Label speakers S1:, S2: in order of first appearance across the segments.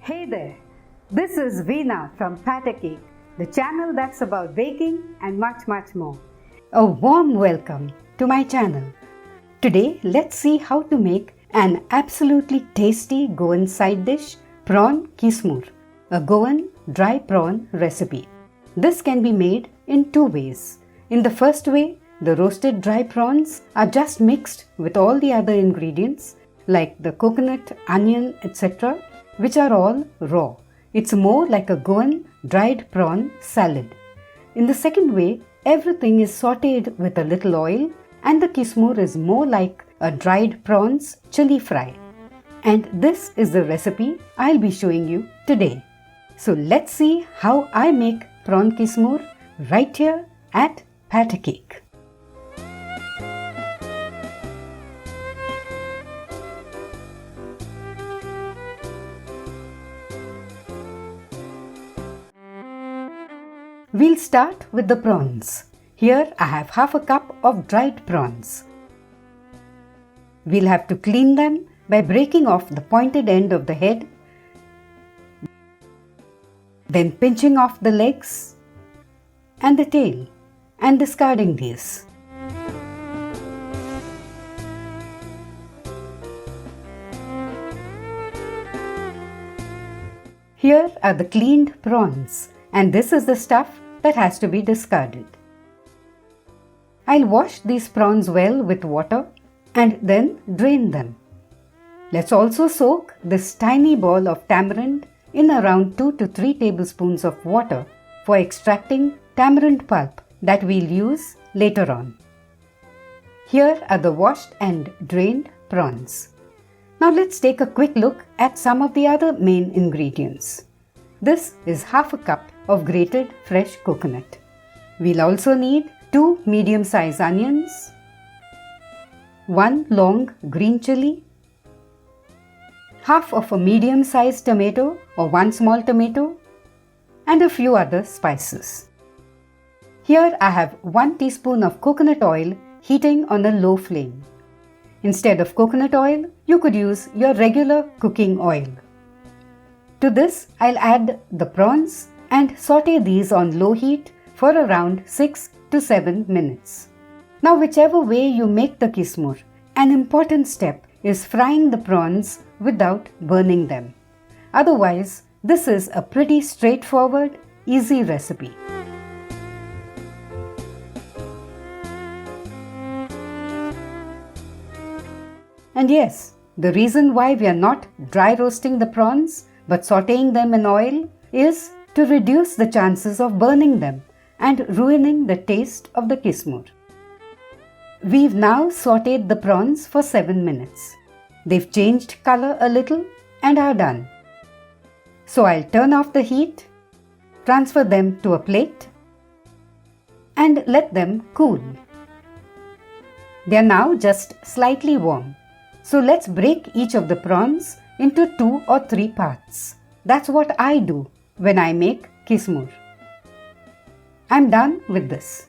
S1: Hey there, this is Veena from Cake, the channel that's about baking and much more. A warm welcome to my channel. Today let's see how to make an absolutely tasty Goan side dish, Prawn Kismur, a Goan Dry Prawn Recipe. This can be made in two ways. In the first way, the roasted dry prawns are just mixed with all the other ingredients like the coconut, onion, etc., which are all raw. It's more like a Goan dried prawn salad. In the second way, everything is sauteed with a little oil and the kismoor is more like a dried prawns chilli fry. And this is the recipe I'll be showing you today. So let's see how I make prawn kismoor right here at Cake. We'll start with the prawns. Here I have half a cup of dried prawns. We'll have to clean them by breaking off the pointed end of the head, then pinching off the legs and the tail and discarding these. Here are the cleaned prawns, and this is the stuff that has to be discarded. I'll wash these prawns well with water and then drain them. Let's also soak this tiny ball of tamarind in around 2 to 3 tablespoons of water for extracting tamarind pulp that we'll use later on. Here are the washed and drained prawns. Now let's take a quick look at some of the other main ingredients. This is half a cup of grated fresh coconut. We'll also need 2 medium-sized onions, 1 long green chilli, half of a medium-sized tomato or 1 small tomato, and a few other spices. Here I have 1 teaspoon of coconut oil heating on a low flame. Instead of coconut oil, you could use your regular cooking oil. To this, I'll add the prawns and sauté these on low heat for around 6 to 7 minutes. Now, whichever way you make the kismoor, an important step is frying the prawns without burning them. Otherwise, this is a pretty straightforward, easy recipe. And yes, the reason why we are not dry roasting the prawns but sautéing them in oil is to reduce the chances of burning them and ruining the taste of the kismoor. We've now sautéed the prawns for 7 minutes. They've changed color a little and are done. So I'll turn off the heat, transfer them to a plate and let them cool. They're now just slightly warm. So let's break each of the prawns into 2 or 3 parts. That's what I do when I make kismoor. I'm done with this.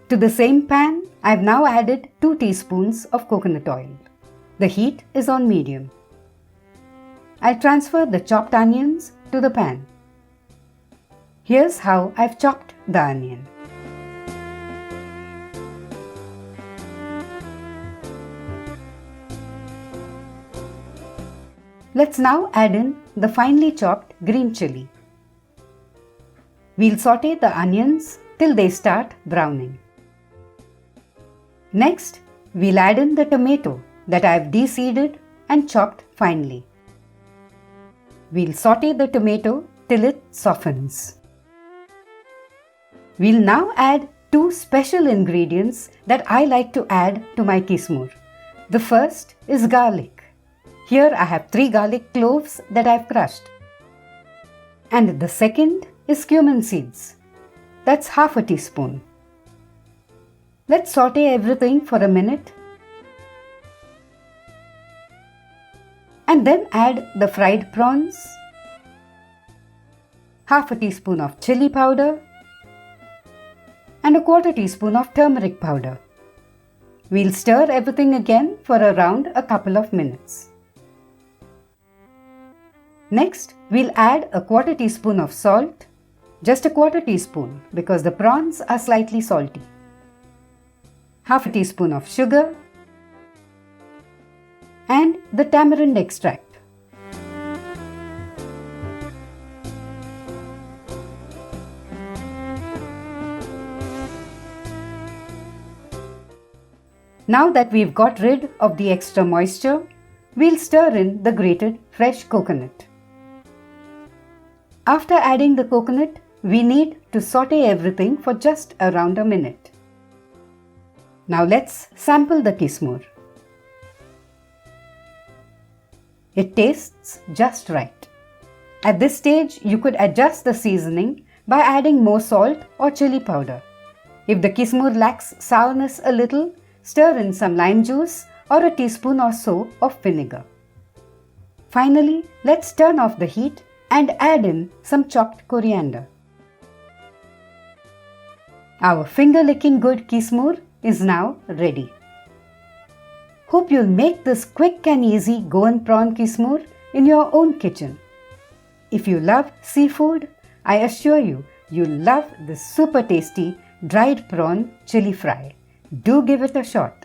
S1: To the same pan, I've now added 2 teaspoons of coconut oil. The heat is on medium. I'll transfer the chopped onions to the pan. Here's how I've chopped the onion. Let's now add in the finely chopped green chilli. We'll sauté the onions till they start browning. Next, we'll add in the tomato that I've de-seeded and chopped finely. We'll sauté the tomato till it softens. We'll now add 2 special ingredients that I like to add to my kismoor. The first is garlic. Here I have 3 garlic cloves that I've crushed. And the second is cumin seeds. That's half a teaspoon. Let's sauté everything for a minute. And then add the fried prawns, half a teaspoon of chili powder and a 1/4 teaspoon of turmeric powder. We'll stir everything again for around a couple of minutes. Next, we'll add a quarter teaspoon of salt, just a quarter teaspoon because the prawns are slightly salty. Half a teaspoon of sugar and the tamarind extract. Now that we've got rid of the extra moisture, we'll stir in the grated fresh coconut. After adding the coconut, we need to saute everything for just around a minute. Now let's sample the kismoor. It tastes just right. At this stage, you could adjust the seasoning by adding more salt or chilli powder. If the kismoor lacks sourness a little, stir in some lime juice or a teaspoon or so of vinegar. Finally, let's turn off the heat and add in some chopped coriander. Our finger-licking good kismoor is now ready. Hope you'll make this quick and easy Goan prawn kismur in your own kitchen. If you love seafood, I assure you, you'll love this super tasty dried prawn chili fry. Do give it a shot.